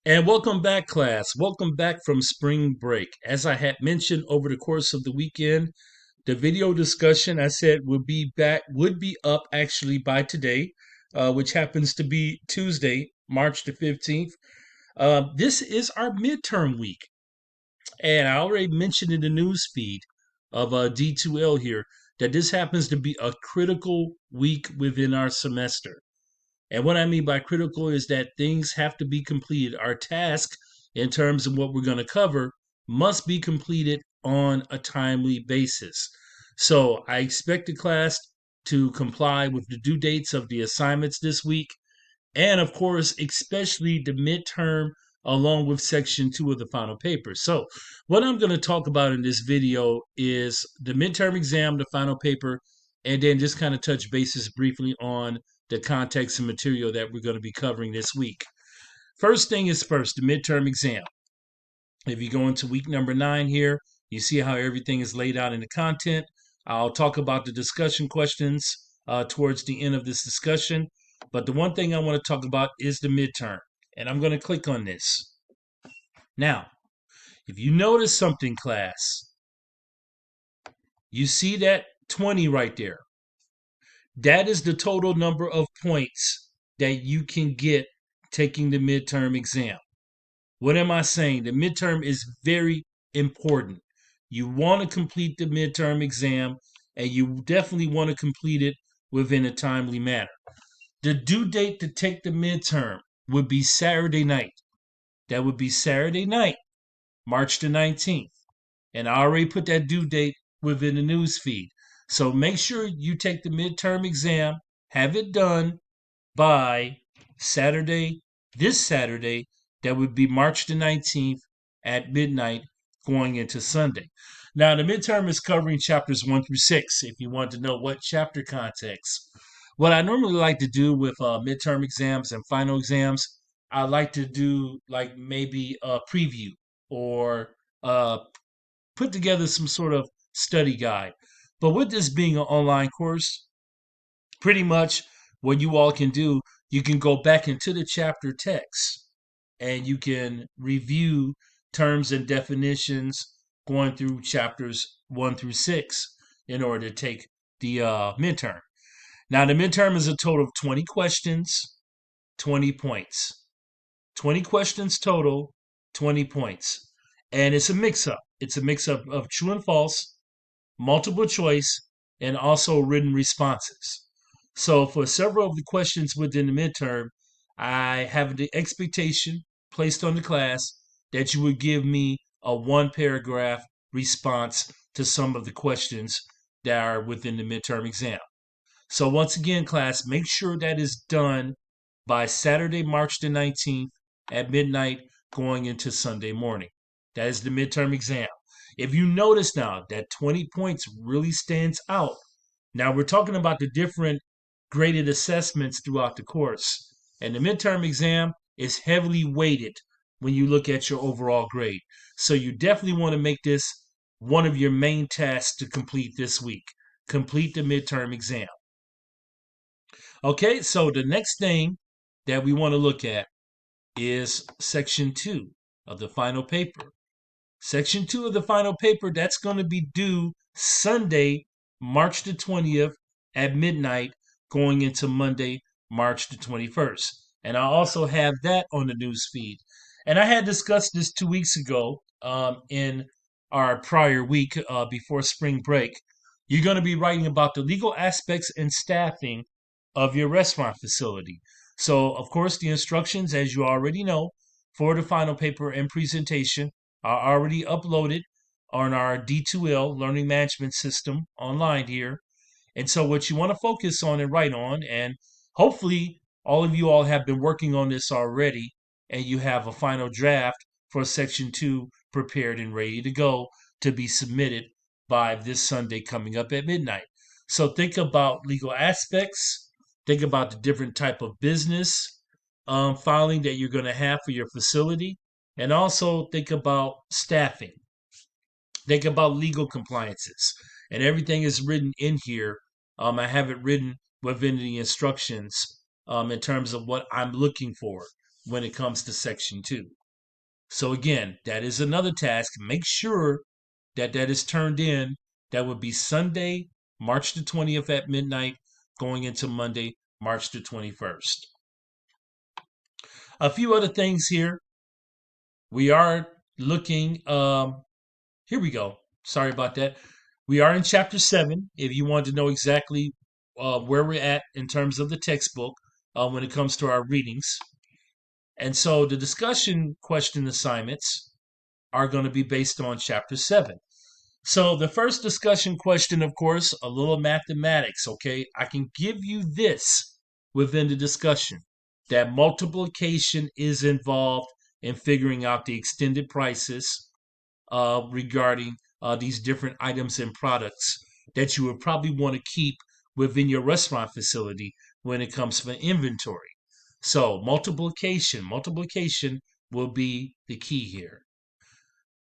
And welcome back, class. Welcome back from spring break. As I had mentioned over the course of the weekend, the video discussion I said would be up actually by today, which happens to be Tuesday, March the 15th. This is our midterm week, and I already mentioned in the news feed of D2L here that this happens to be a critical week within our semester. And what I mean by critical is that things have to be completed. Our task, in terms of what we're going to cover, must be completed on a timely basis. So I expect the class to comply with the due dates of the assignments this week, and of course, especially the midterm along with section 2 of the final paper. So what I'm going to talk about in this video is the midterm exam, the final paper, and then just kind of touch bases briefly on the context and material that we're going to be covering this week. First thing is first, the midterm exam. If you go into week number 9 here, you see how everything is laid out in the content. I'll talk about the discussion questions towards the end of this discussion. But the one thing I want to talk about is the midterm. And I'm going to click on this. Now, if you notice something, class, you see that 20 right there. That is the total number of points that you can get taking the midterm exam. What am I saying? The midterm is very important. You want to complete the midterm exam, and you definitely want to complete it within a timely manner. The due date to take the midterm would be Saturday night. That would be Saturday night, March the 19th. And I already put that due date within the news feed. So make sure you take the midterm exam, have it done by Saturday, this Saturday, that would be March the 19th at midnight going into Sunday. Now, the midterm is covering chapters 1 through 6, if you want to know what chapter context. What I normally like to do with midterm exams and final exams, I like to do like maybe a preview or put together some sort of study guide. But with this being an online course, pretty much what you all can do, you can go back into the chapter text and you can review terms and definitions going through chapters 1 through 6 in order to take the midterm. Now, the midterm is a total of 20 questions, 20 points. 20 questions total, 20 points. And it's a mix up. It's a mix up of true and false, multiple choice, and also written responses. So for several of the questions within the midterm, I have the expectation placed on the class that you would give me a one paragraph response to some of the questions that are within the midterm exam. So once again, class, make sure that is done by Saturday, March the 19th at midnight going into Sunday morning. That is the midterm exam. If you notice now that 20 points really stands out, now we're talking about the different graded assessments throughout the course. And the midterm exam is heavily weighted when you look at your overall grade. So you definitely want to make this one of your main tasks to complete this week. Complete the midterm exam. Okay, so the next thing that we want to look at is section 2 of the final paper. Section 2 of the final paper, that's going to be due Sunday, March the 20th at midnight, going into Monday, March the 21st. And I also have that on the news feed. And I had discussed this 2 weeks ago in our prior week before spring break. You're going to be writing about the legal aspects and staffing of your restaurant facility. So, of course, the instructions, as you already know, for the final paper and presentation are already uploaded on our D2L learning management system online here. And so what you want to focus on and write on, and hopefully all of you all have been working on this already, and you have a final draft for section 2 prepared and ready to go to be submitted by this Sunday coming up at midnight. So think about legal aspects, think about the different type of business filing that you're going to have for your facility, and also think about staffing. Think about legal compliances. And everything is written in here. I have it written within the instructions in terms of what I'm looking for when it comes to section 2. So again, that is another task. Make sure that that is turned in. That would be Sunday, March the 20th at midnight, going into Monday, March the 21st. A few other things here. We are looking, here we go. Sorry about that. We are in chapter 7. If you want to know exactly where we're at in terms of the textbook when it comes to our readings. And so the discussion question assignments are going to be based on chapter 7. So the first discussion question, of course, a little mathematics, okay? I can give you this within the discussion, that multiplication is involved in figuring out the extended prices regarding these different items and products that you would probably want to keep within your restaurant facility when it comes to inventory. So multiplication will be the key here.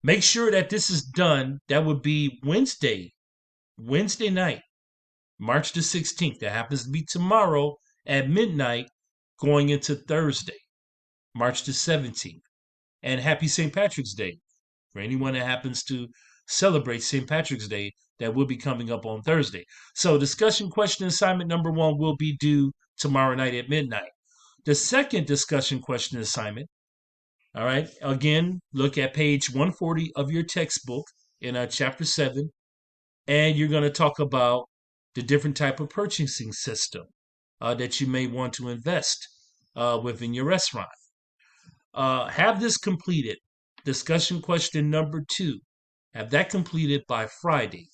Make sure that this is done. That would be Wednesday night, March the 16th. That happens to be tomorrow at midnight, going into Thursday, March the 17th. And happy St. Patrick's Day for anyone that happens to celebrate St. Patrick's Day. That will be coming up on Thursday. So discussion question assignment number 1 will be due tomorrow night at midnight. The second discussion question assignment, all right, again, look at page 140 of your textbook in chapter 7, and you're going to talk about the different type of purchasing system that you may want to invest within your restaurant. Have this completed. Discussion question number 2. Have that completed by Friday.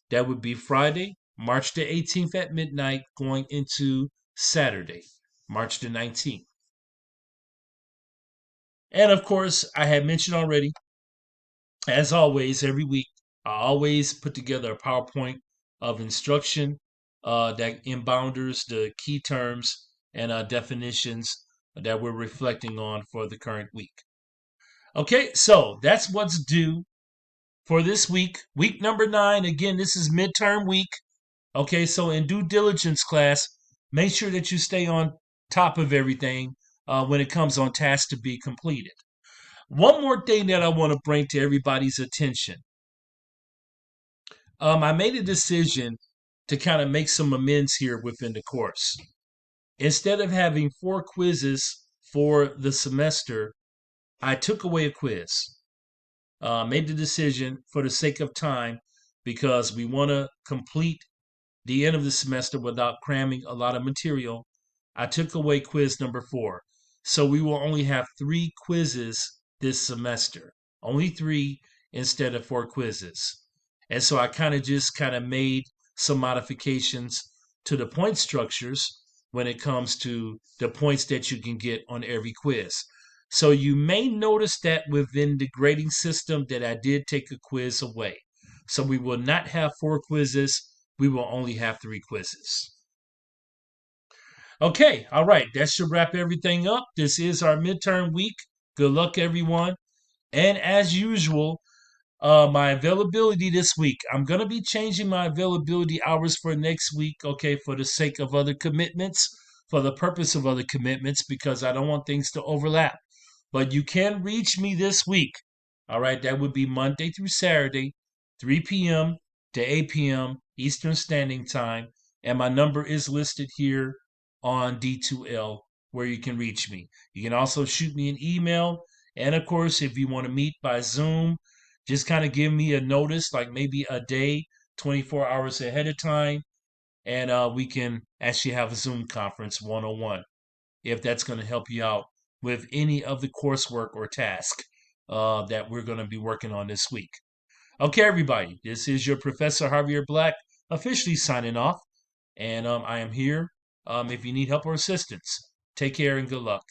That would be Friday, March the 18th at midnight, going into Saturday, March the 19th. And of course, I had mentioned already, as always, every week, I always put together a PowerPoint of instruction that inbounders the key terms and definitions that we're reflecting on for the current week. Okay, so that's what's due for this week. Week number 9. Again, this is midterm week. Okay, so in due diligence class, make sure that you stay on top of everything when it comes on tasks to be completed. One more thing that I want to bring to everybody's attention. I made a decision to kind of make some amends here within the course. Instead of having 4 quizzes for the semester, I took away a quiz. Made the decision for the sake of time because we want to complete the end of the semester without cramming a lot of material. I took away quiz number 4. So we will only have 3 quizzes this semester. Only 3 instead of 4 quizzes. And so I kind of made some modifications to the point structures when it comes to the points that you can get on every quiz. So you may notice that within the grading system that I did take a quiz away. So we will not have 4 quizzes. We will only have 3 quizzes. Okay, all right. That should wrap everything up. This is our midterm week. Good luck, everyone. And as usual, my availability this week. I'm going to be changing my availability hours for next week, okay, for the sake of other commitments, for the purpose of other commitments, because I don't want things to overlap. But you can reach me this week. All right, that would be Monday through Saturday, 3 p.m. to 8 p.m. Eastern Standing Time. And my number is listed here on D2L where you can reach me. You can also shoot me an email. And of course, if you want to meet by Zoom, just kind of give me a notice, like maybe a day, 24 hours ahead of time. And we can actually have a Zoom conference 101 if that's going to help you out with any of the coursework or task that we're going to be working on this week. Okay, everybody, this is your Professor Javier Black officially signing off. And I am here if you need help or assistance. Take care and good luck.